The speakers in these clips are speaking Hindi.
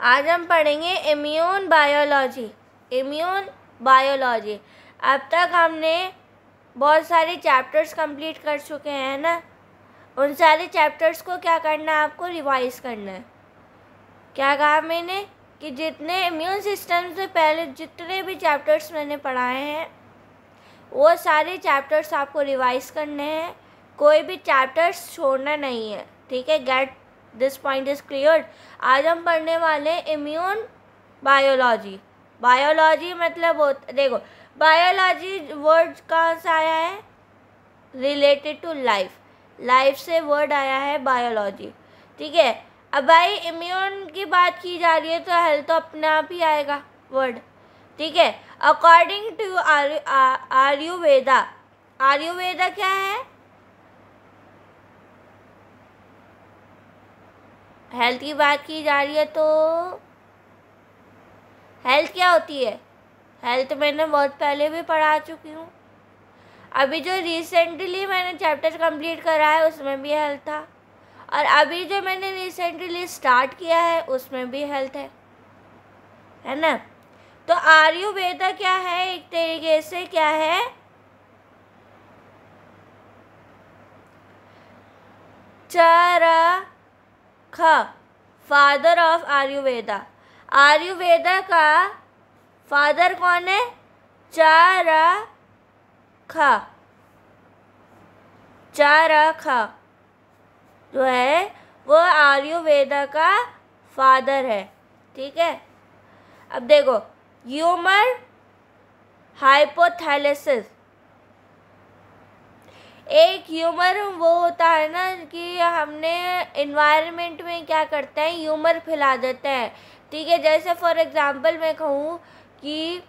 आज हम पढ़ेंगे इम्यून बायोलॉजी। Immune biology. अब तक हमने बहुत सारे चैप्टर्स कंप्लीट कर चुके हैं ना। उन सारे चैप्टर्स को क्या करना है, आपको रिवाइज करना है। क्या कहा मैंने कि जितने इम्यून सिस्टम से पहले जितने भी चैप्टर्स मैंने पढ़ाए हैं वो सारे चैप्टर्स आपको रिवाइज करने हैं। कोई भी चैप्टर्स छोड़ना नहीं है, ठीक है। Get this point is clear. आज हम पढ़ने वाले इम्यून बायोलॉजी। बायोलॉजी मतलब देखो, बायोलॉजी वर्ड कहाँ से आया है, रिलेटेड टू लाइफ। लाइफ से वर्ड आया है बायोलॉजी, ठीक है। अब भाई इम्यून की बात की जा रही है तो हेल्थ तो अपने आप ही आएगा वर्ड, ठीक है। अकॉर्डिंग टू आयुर्वेदा, आयुर्वेदा क्या है, हेल्थ की बात की जा रही है तो हेल्थ क्या होती है, हेल्थ मैंने बहुत पहले भी पढ़ा चुकी हूँ। अभी जो रिसेंटली मैंने चैप्टर कंप्लीट करा है उसमें भी हेल्थ था, और अभी जो मैंने रिसेंटली स्टार्ट किया है उसमें भी हेल्थ है ना। तो आयुर्वेदा क्या है, एक तरीके से क्या है, चरक, फादर ऑफ आयुर्वेदा। आयुर्वेदा का फादर कौन है, चरक। चरक जो है वो आयुर्वेदा का फादर है, ठीक है। अब देखो, ह्यूमर हाइपोथैलेसिस। एक ह्यूमर वो होता है ना कि हमने एनवायरनमेंट में क्या करते हैं, ह्यूमर फैला देते हैं, ठीक है। जैसे फॉर एग्जांपल मैं कहूँ कि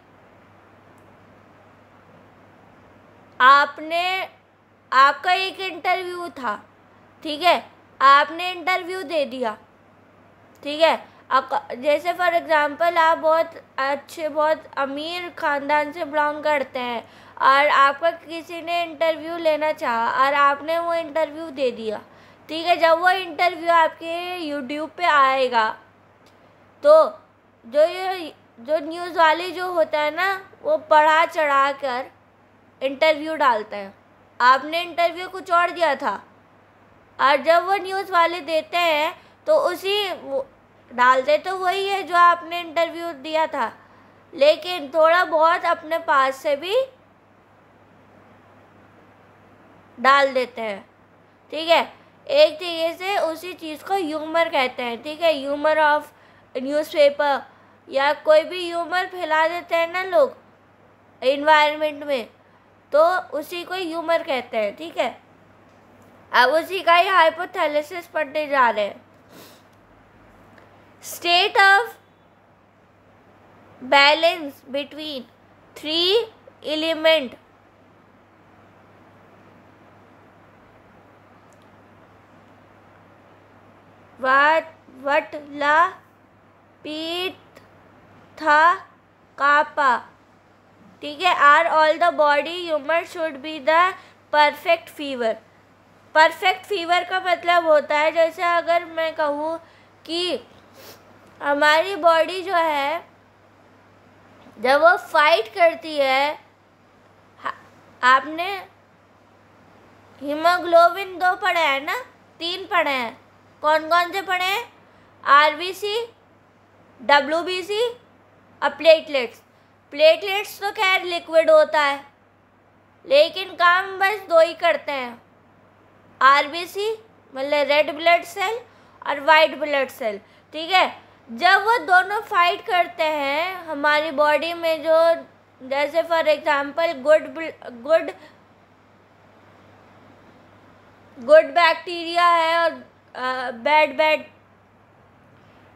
आपका एक इंटरव्यू था, ठीक है, आपने इंटरव्यू दे दिया, ठीक है। जैसे फॉर एग्जांपल आप बहुत अच्छे, बहुत अमीर ख़ानदान से बिलोंग करते हैं और आपका किसी ने इंटरव्यू लेना चाहा और आपने वो इंटरव्यू दे दिया, ठीक है। जब वो इंटरव्यू आपके यूट्यूब पे आएगा तो जो न्यूज़ वाले जो होता है ना वो बढ़ा चढ़ा कर इंटरव्यू डालते हैं। आपने इंटरव्यू कुछ और दिया था और जब वो न्यूज़ वाले देते हैं तो डालते तो वही है जो आपने इंटरव्यू दिया था, लेकिन थोड़ा बहुत अपने पास से भी डाल देते हैं, ठीक है। एक तरीके से उसी चीज़ को ह्यूमर कहते हैं, ठीक है। ह्यूमर ऑफ न्यूज़पेपर या कोई भी ह्यूमर फैला देते हैं ना लोग एनवायरनमेंट में, तो उसी को ह्यूमर कहते हैं, ठीक है। अब उसी का ही हाइपोथैलेसिस पढ़ने जा रहे हैं। State of balance between 3 element. Vata pitta था कापा, ठीक है। Are all the body humour should be the perfect fever. Perfect fever का मतलब होता है, जैसे अगर मैं कहूँ कि हमारी बॉडी जो है जब वो फाइट करती है, आपने हीमोग्लोबिन 2 पढ़े हैं ना, 3 पढ़े हैं, कौन कौन से पढ़े हैं, RBC, WBC और प्लेटलेट्स। प्लेटलेट्स तो खैर लिक्विड होता है लेकिन काम बस 2 ही करते हैं, RBC मतलब रेड ब्लड सेल और वाइट ब्लड सेल, ठीक है। जब वो दोनों फाइट करते हैं हमारी बॉडी में, जो जैसे फॉर एग्जांपल गुड बैक्टीरिया है और बैड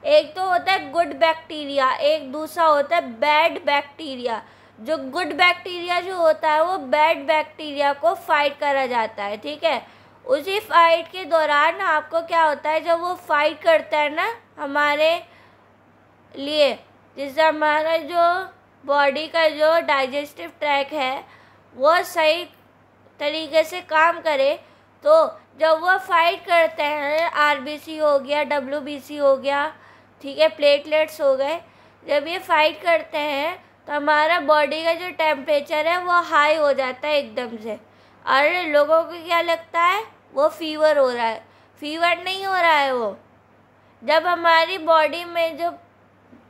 एक तो होता है गुड बैक्टीरिया, एक दूसरा होता है बैड बैक्टीरिया। जो गुड बैक्टीरिया जो होता है वो बैड बैक्टीरिया को फाइट करा जाता है, ठीक है। उसी फाइट के दौरान आपको क्या होता है, जब वो फाइट करता है ना हमारे लिए, जिससे हमारा जो बॉडी का जो डाइजेस्टिव ट्रैक है वो सही तरीके से काम करे, तो जब वो फाइट करते हैं, RBC हो गया, WBC हो गया, ठीक है, प्लेटलेट्स हो गए। जब ये फाइट करते हैं तो हमारा बॉडी का जो टेम्परेचर है वो हाई हो जाता है एकदम से, और लोगों को क्या लगता है, वो फीवर हो रहा है। फीवर नहीं हो रहा है वो, जब हमारी बॉडी में जो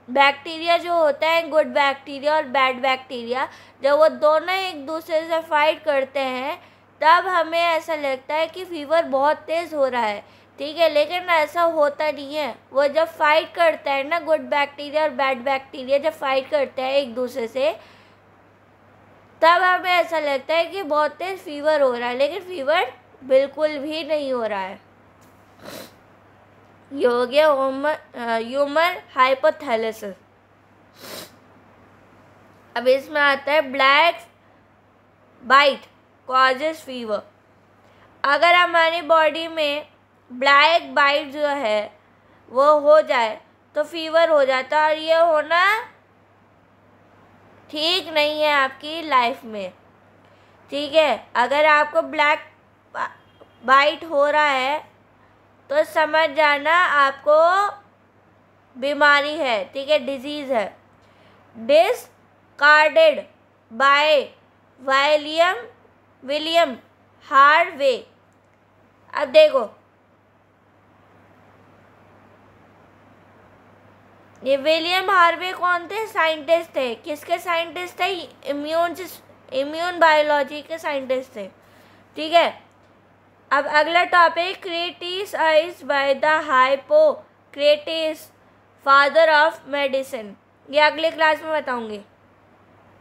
बैक्टीरिया जो होता है, गुड बैक्टीरिया और बैड बैक्टीरिया, जब वो दोनों एक दूसरे से फाइट करते हैं तब हमें ऐसा लगता है कि फीवर बहुत तेज़ हो रहा है, ठीक है। लेकिन ऐसा होता नहीं है। वो जब फाइट करता है ना, गुड बैक्टीरिया और बैड बैक्टीरिया जब फाइट करते हैं एक दूसरे से, तब हमें ऐसा लगता है कि बहुत तेज़ फीवर हो रहा है, लेकिन फीवर बिल्कुल भी नहीं हो रहा है। ये हो गया ह्यूमन हाइपोथैलेसिस। अब इसमें आता है ब्लैक बाइट कॉजेस फीवर। अगर हमारी बॉडी में ब्लैक बाइट जो है वो हो जाए तो फीवर हो जाता है, और ये होना ठीक नहीं है आपकी लाइफ में, ठीक है। अगर आपको ब्लैक बाइट हो रहा है तो समझ जाना आपको बीमारी है, ठीक है, डिजीज़ है। Discarded by William Harvey. अब देखो, ये विलियम हार्वे कौन थे? साइंटिस्ट थे। किसके साइंटिस्ट थे? इम्यून बायोलॉजी के साइंटिस्ट थे, ठीक है। अब अगला topic, criticised by the Hippocrates father of medicine. ये अगले क्लास में बताऊंगी।